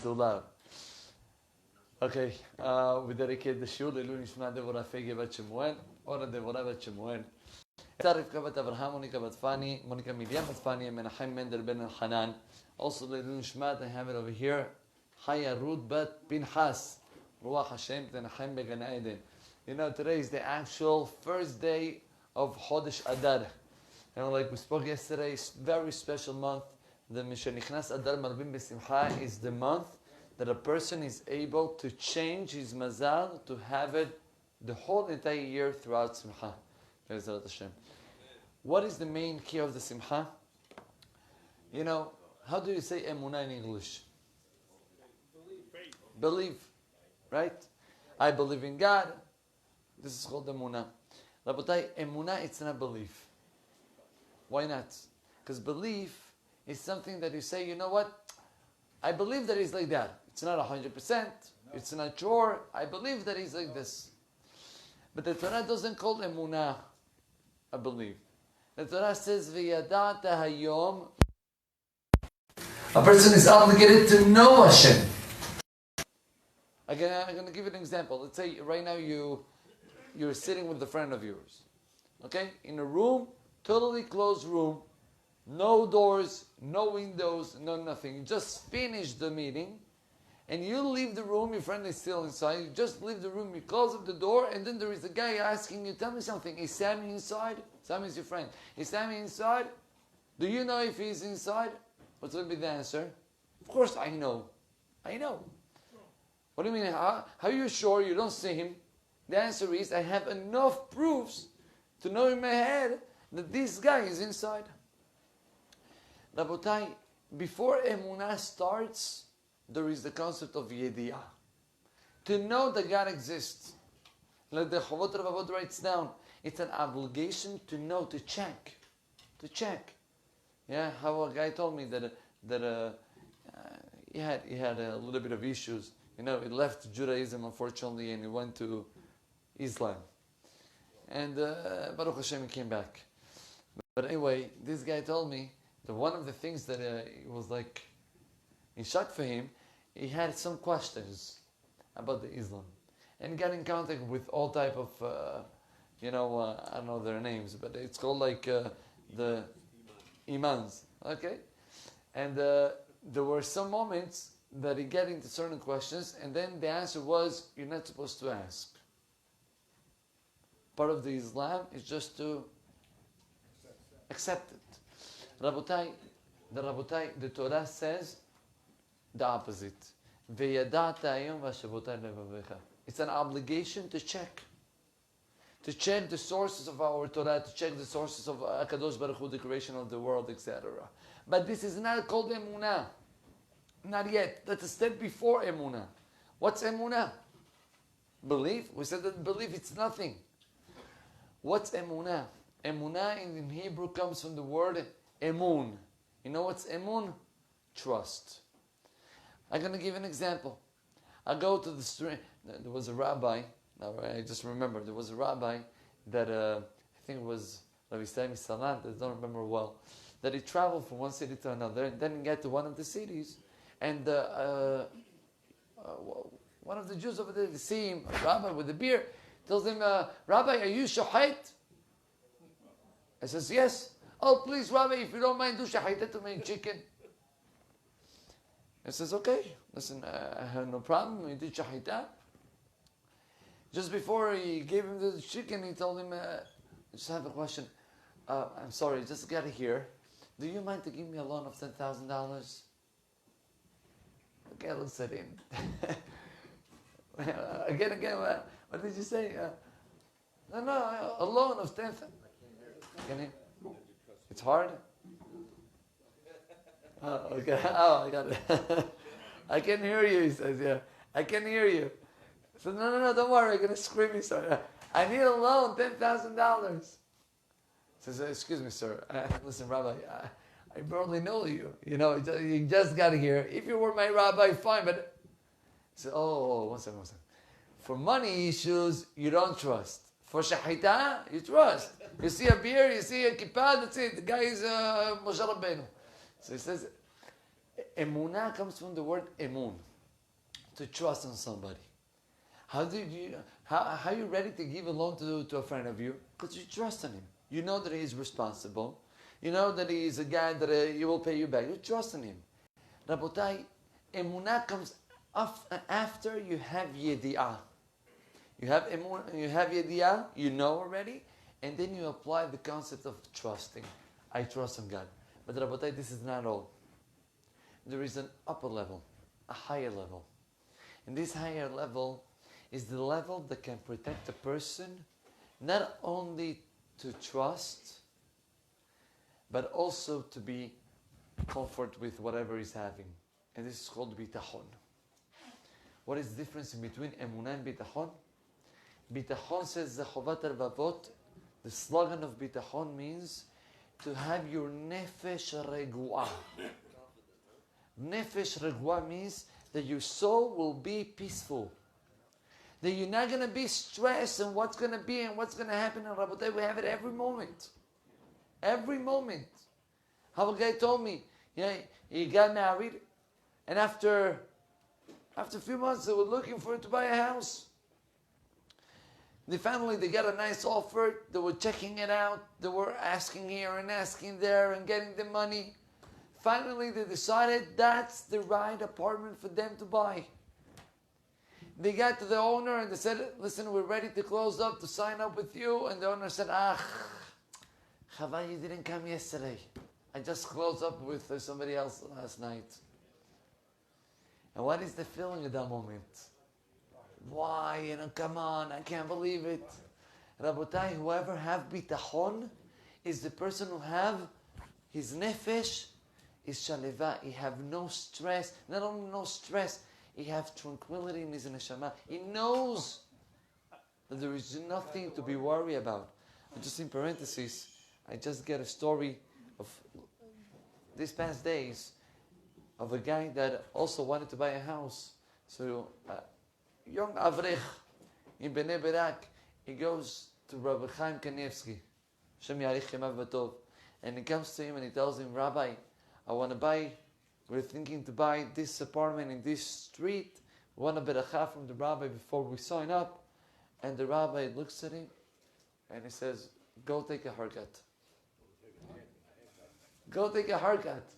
too loud. Okay, we dedicate the shul לעילוי נשמת דבורה פייגי בת שמואל, אורה דבורה בת שמואל. רבקה בת אברהם, מוניקה בת פני, מוניקה מרים בת פני, מנחם מנדל בן אלחנן. Also לעילוי נשמת, I have it over here. חיה רות בת פנחס, רוח השם תנחם בגן עדן. You know, today is the actual first day of Chodesh Adar. You know, like we spoke yesterday, very special month. The Mishenichnas Adar Marvim B'Simcha is the month that a person is able to change his mazal to have it the whole entire year throughout Simcha. What is the main key of the Simcha? You know, how do you say emunah in English? Believe, right? I believe in God. This is called emunah. Rabotai, emunah, it's not belief. Why not? Because belief is something that you say, you know what? I believe that he's like that. It's not 100%. It's not sure. I believe that he's like this. But the Torah doesn't call emunah a belief. The Torah says, "V'yadata hayom." A person is obligated to know Hashem. Again, I'm going to give you an example. Let's say right now you're sitting with a friend of yours. Okay? In a room, totally closed room. No doors, no windows, no nothing. You just finished the meeting and you leave the room, your friend is still inside. You just leave the room, you close up the door, and then there is a guy asking you, tell me something, is Sammy inside? Sammy is your friend. Is Sammy inside? Do you know if he's inside? What's going to be the answer? Of course I know. I know. What do you mean? How are you sure you don't see him? The answer is, I have enough proofs to know in my head that this guy is inside. Rabotai, before emunah starts, there is the concept of yediyah. To know that God exists. Like the Chavot Ravavot writes down, it's an obligation to know, to check. To check. Yeah, how a guy told me that he had a little bit of issues. You know, he left Judaism, unfortunately, and he went to Islam. And Baruch Hashem, he came back. But anyway, this guy told me that one of the things that it was like in shock for him, he had some questions about the Islam. And he got in contact with all type of, I don't know their names, but it's called like the imams. Okay? And there were some moments that he got into certain questions, and then the answer was, you're not supposed to ask. Part of the Islam is just to accept it. Rabotai, the Torah says the opposite. It's an obligation to check. To check the sources of our Torah, to check the sources of HaKadosh Baruch Hu, the creation of the world, etc. But this is not called emunah. Not yet. That's a step before emunah. What's emunah? Belief? We said that belief, it's nothing. What's emunah? Emunah in Hebrew comes from the word emun. You know what's emun? Trust. I'm going to give an example. I go to the street. There was a rabbi. Now I just remember. There was a rabbi that I think it was Rabbi Salant. I don't remember well. That he traveled from one city to another, and then he got to one of the cities, and one of the Jews over there, they see him, a rabbi with a beard, tells him, "Rabbi, are you shahait?" I says, "Yes." "Oh, please, Rabbi, if you don't mind, do shahita to me, chicken." I says, "Okay, listen, I have no problem. He did shahita." Just before he gave him the chicken, he told him, "I just have a question. I'm sorry, just got here. Do you mind to give me a loan of $10,000? Okay, let's set in. Again, what did you say? No, a loan of 10,000. Can you? It's hard? Oh, okay. Oh, I got it. I can hear you, he says, yeah. I can hear you. I said, no, don't worry, I'm going to scream you, sir. I need a loan, $10,000. He says, "Excuse me, sir. Listen, Rabbi, I barely know you. You know, you just got here. If you were my rabbi, fine, but..." He said, "Oh, one second. For money issues, you don't trust. For shahita, you trust. You see a beard, you see a kippah, that's it. The guy is Moshe Rabbeinu." So he says, emunah comes from the word emun. to trust on somebody. How are you ready to give a loan to a friend of you? Because you trust on him. You know that he is responsible. You know that he is a guy that he will pay you back. You trust in him. Rabotai, emunah comes after you have yedi'ah. You have emunah, you have yedi'ah, you know already, and then you apply the concept of trusting. I trust in God. But Rabotai, this is not all. There is an upper level, a higher level. And this higher level is the level that can protect a person not only to trust, but also to be comfort with whatever he's having. And this is called bitachon. What is the difference in between emunah and bitachon? Bitachon, says the Chovat Arvavot, the slogan of bitachon means to have your nefesh reguah. Nefesh reguah means that your soul will be peaceful. That you're not going to be stressed and what's going to be and what's going to happen. And Rabotai, we have it every moment. Every moment. How a guy told me, he got married, and after a few months they were looking for him to buy a house. The family, they got a nice offer, they were checking it out, they were asking here and asking there and getting the money. Finally they decided that's the right apartment for them to buy. They got to the owner and they said, listen, we're ready to close up, to sign up with you. And the owner said, Chava, you didn't come yesterday. I just closed up with somebody else last night. And what is the feeling at that moment? Why? Come on, I can't believe it. Rabotai, whoever have bitachon is the person who have his nefesh, his shaleva. He have no stress. Not only no stress, he have tranquility in his neshama. He knows that there is nothing to be worried about. And just in parentheses, I just get a story of these past days of a guy that also wanted to buy a house. So, young Avrech in Bnei Brak, he goes to Rabbi Chaim Kanievsky, Shem Yarich Yemav V'Tov, and he comes to him and he tells him, Rabbi, we're thinking to buy this apartment in this street. We want a beracha from the rabbi before we sign up. And the rabbi looks at him and he says, go take a haircut. Go take a haircut.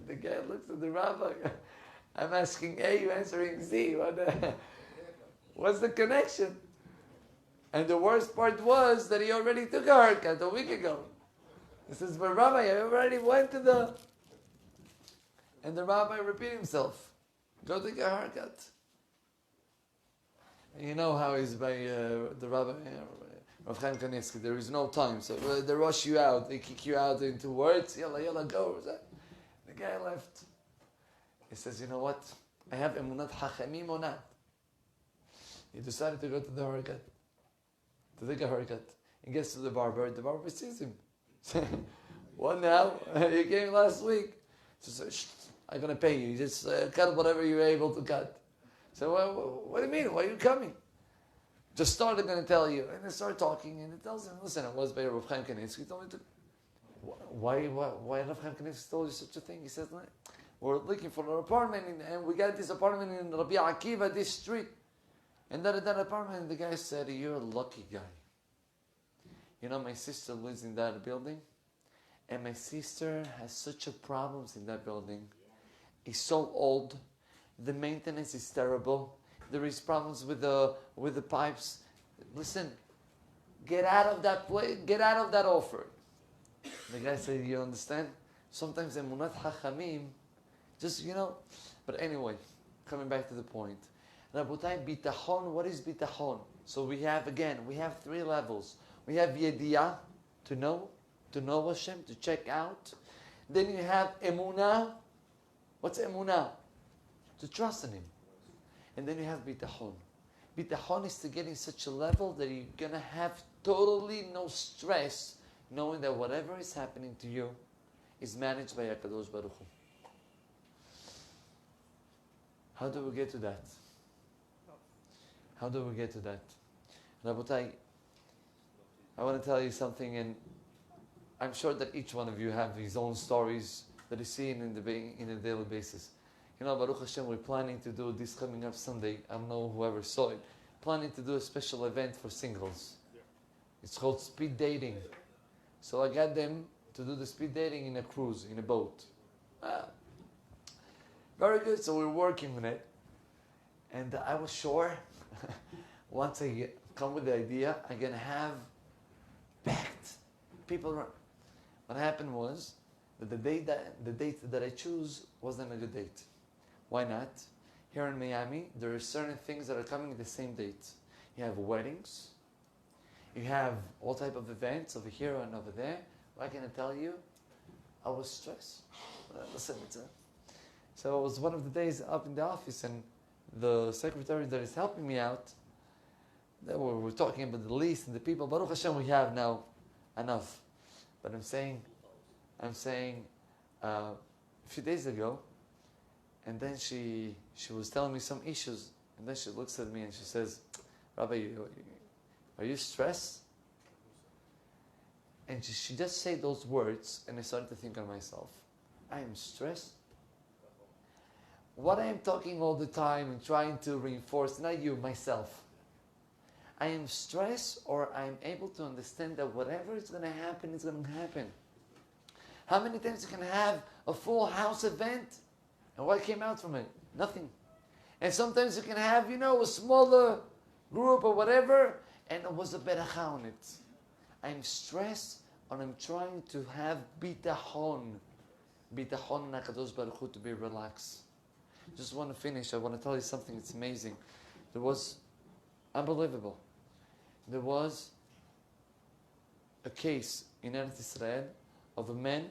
The guy looks at the rabbi. I'm asking A, you answering Z. What's the connection? And the worst part was that he already took a haircut a week ago. He says, but Rabbi, I already went to the... And the rabbi repeated himself. Go take a haircut. And you know how he's by the rabbi, Rav Chaim Kanievsky. There is no time. So they rush you out. They kick you out into words. Yalla, yalla, go. The guy left. He says, you know what? I have emunat hachamim or not. He decided to go to the haircut. To take a haircut. He gets to the barber. The barber sees him. What now? You came last week. He says, I'm going to pay you. You just cut whatever you're able to cut. So, what do you mean? Why are you coming? Just started going to tell you. And they start talking and he tells him, listen, I was by Rav Chaim Kanievsky. He told me to... Why Rav Chaim Kanievsky told you such a thing? He says, we're looking for an apartment and we got this apartment in Rabbi Akiva, this street. And that apartment, the guy said, you're a lucky guy. You know, my sister lives in that building. And my sister has such a problems in that building. It's so old. The maintenance is terrible. There is problems with the pipes. Listen, get out of that place. Get out of that offer. The guy said, you understand? Sometimes emunat hachamim, just, But anyway, coming back to the point. Rabotai, bitachon, what is bitachon? So we have three levels. We have yediyah, to know Hashem, to check out. Then you have emunah. What's emunah? To trust in Him. And then you have bitachon. Bitachon is to get in such a level that you're going to have totally no stress, knowing that whatever is happening to you is managed by HaKadosh Baruch Hu. How do we get to that? How do we get to that? Rabotai, I want to tell you something, and I'm sure that each one of you have his own stories that he's seen in a daily basis. You know, Baruch Hashem, we're planning to do this coming up Sunday. I don't know whoever saw it. Planning to do a special event for singles. It's called speed dating. So I got them to do the speed dating in a cruise, in a boat. Very good. So we're working on it. And I was sure, once I come with the idea, I'm going to have packed people around. What happened was that the date that I choose wasn't a good date. Why not? Here in Miami, there are certain things that are coming at the same date. You have weddings. You have all type of events over here and over there. What can I tell you? I was stressed. Listen, so it was one of the days up in the office, and the secretary that is helping me out, we're talking about the list and the people. Baruch Hashem, we have now enough. But I'm saying, a few days ago, and then she was telling me some issues, and then she looks at me and she says, Rabbi, are you stressed? And she just said those words, and I started to think on myself, I am stressed? What I am talking all the time and trying to reinforce, not you, myself. I am stressed, or I am able to understand that whatever is going to happen is going to happen. How many times you can have a full house event, and what came out from it? Nothing. And sometimes you can have, a smaller group or whatever, and it was a beracha on it. I'm stressed, and I'm trying to have bitachon. Bitachon nakadosh baruch Hu, to be relaxed. Just want to finish. I want to tell you something. It's amazing. There was unbelievable. There was a case in Eretz Israel of a man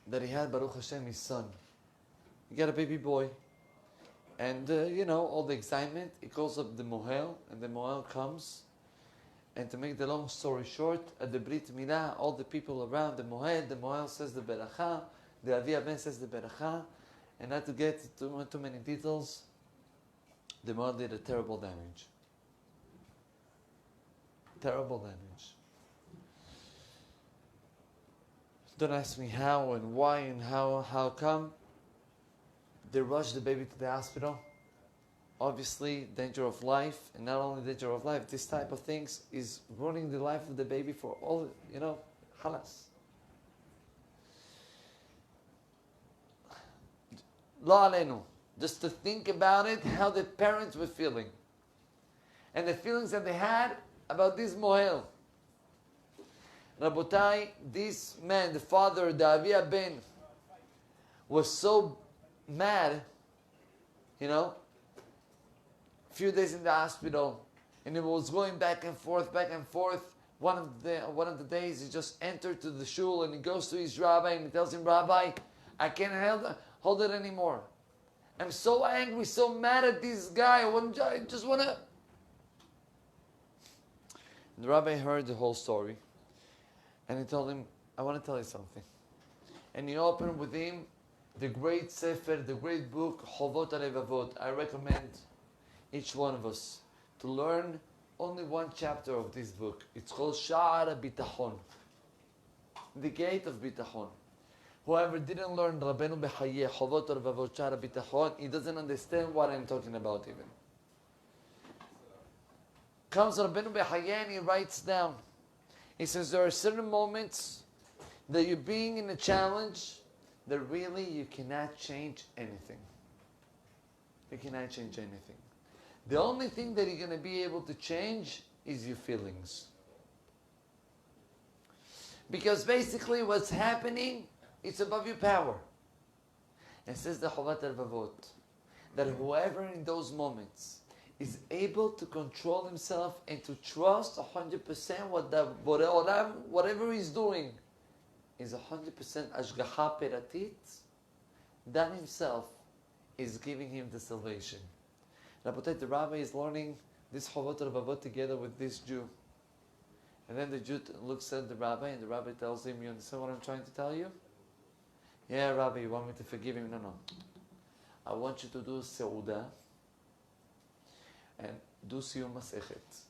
that he had, Baruch Hashem, his son. He got a baby boy. And, all the excitement, he calls up the mohel, and the mohel comes. And to make the long story short, at the Brit Milah, all the people around the mohel says the beracha, the Avi Ben says the beracha, and not to get too many details, the mohel did a terrible damage. Terrible damage. Don't ask me how and why and how come. They rushed the baby to the hospital. Obviously, danger of life, and not only danger of life, this type of things is ruining the life of the baby for all, halas. La alenu. Just to think about it, how the parents were feeling. And the feelings that they had about this mohel. Rabotai, this man, the father, the Avi Ben, was so mad, a few days in the hospital, and he was going back and forth. One of the days, he just entered to the shul, and he goes to his rabbi, and he tells him, Rabbi, I can't hold it anymore. I'm so angry, so mad at this guy. I just want to... The rabbi heard the whole story, and he told him, I want to tell you something. And he opened with him the great Sefer, the great book, Chovot HaLevavot. I recommend each one of us to learn only one chapter of this book. It's called Sha'ar HaBitachon, the gate of Bitachon. Whoever didn't learn Rabbeinu B'Chayeh, Chovot HaLevavot, Sha'ar HaBitachon, he doesn't understand what I'm talking about even. Comes Rabbeinu B'Chayeh and he writes down. He says there are certain moments that you're being in a challenge that really you cannot change anything. You cannot change anything. The only thing that you're going to be able to change is your feelings. Because basically what's happening, it's above your power. And says the Chovot HaLevavot, that whoever in those moments is able to control himself and to trust 100% what the Borei Olam, whatever he's doing, is 100% Ashgacha Peratit, that himself is giving him the salvation. Rabotai, the rabbi is learning this Chovot HaLevavot together with this Jew. And then the Jew looks at the rabbi, and the rabbi tells him, you understand what I'm trying to tell you? Yeah, Rabbi, you want me to forgive him? No. I want you to do Seudah and do Siyum Masechet.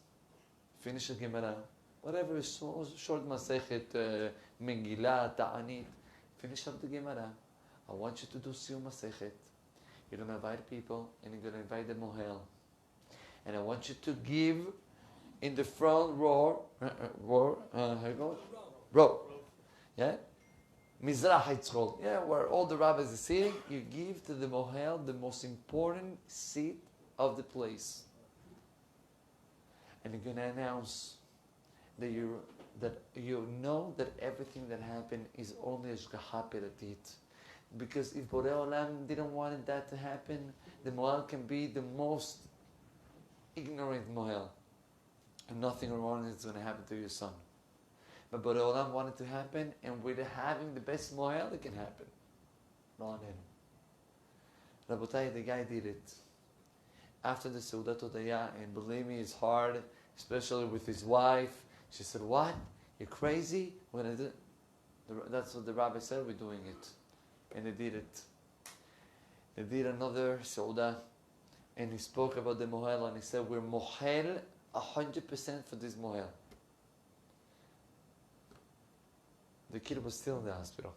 Finish the Gemara. Whatever is short Masechet, Megillah, Ta'anit. Finish up the Gemara. I want you to do Siyum Masechet. You're going to invite people, and you're going to invite the mohel. And I want you to give in the front row, how you go? Row. Yeah? Mizrach it's called. Yeah, where all the rabbis are sitting, you give to the mohel the most important seat of the place. And you're going to announce that you know that everything that happened is only Ashgaha Peratit. Because if Borei Olam didn't want that to happen, the mohel can be the most ignorant mohel. And nothing wrong is going to happen to your son. But Borei Olam wanted to happen, and with having the best mohel, it can happen. Not him. Rabotai, the guy did it. After the Seudat Odaya, and believe me, it's hard, especially with his wife. She said, "What? You're crazy? We're going to do it." That's what the rabbi said, we're doing it. And they did it. They did another Seudah, and he spoke about the mohel, and he said, "We're mohel 100% for this mohel." The kid was still in the hospital.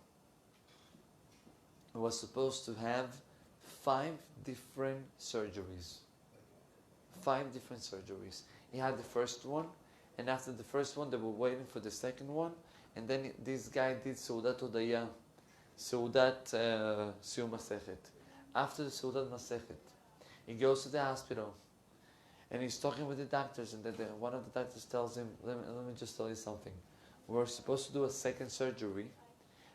He was supposed to have 5 different surgeries. 5 different surgeries. He had the first one, and after the first one, they were waiting for the second one, and then this guy did Seudat Odaya, Seudat Siyum Masechet. After the Seudat Masechet, he goes to the hospital, and he's talking with the doctors, and one of the doctors tells him, let me just tell you something. We're supposed to do a second surgery,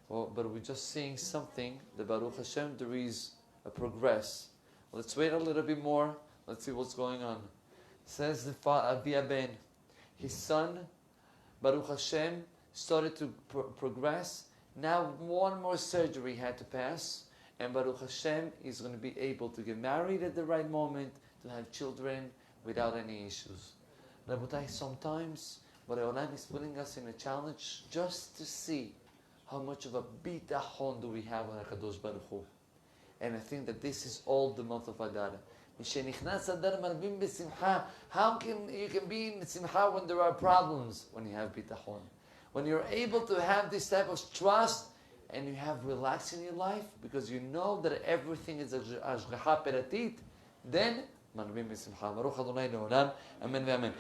but we're just seeing something, the Baruch Hashem, there is a progress. Let's wait a little bit more, let's see what's going on. Says the Avi Ben, his son, Baruch Hashem, started to progress. Now one more surgery had to pass, and Baruch Hashem is going to be able to get married at the right moment, to have children without any issues. Rabotai, sometimes Borei Olam is putting us in a challenge just to see how much of a bitachon do we have on HaKadosh Baruch Hu. And I think that this is all the month of Adar. How can you be in simcha when there are problems? When you have bitachon. When you're able to have this type of trust and you have relax in your life because you know that everything is Ashgaha Peratit, then marvim b'simcha. Baruch Adonai le'olam. Amen ve'amen.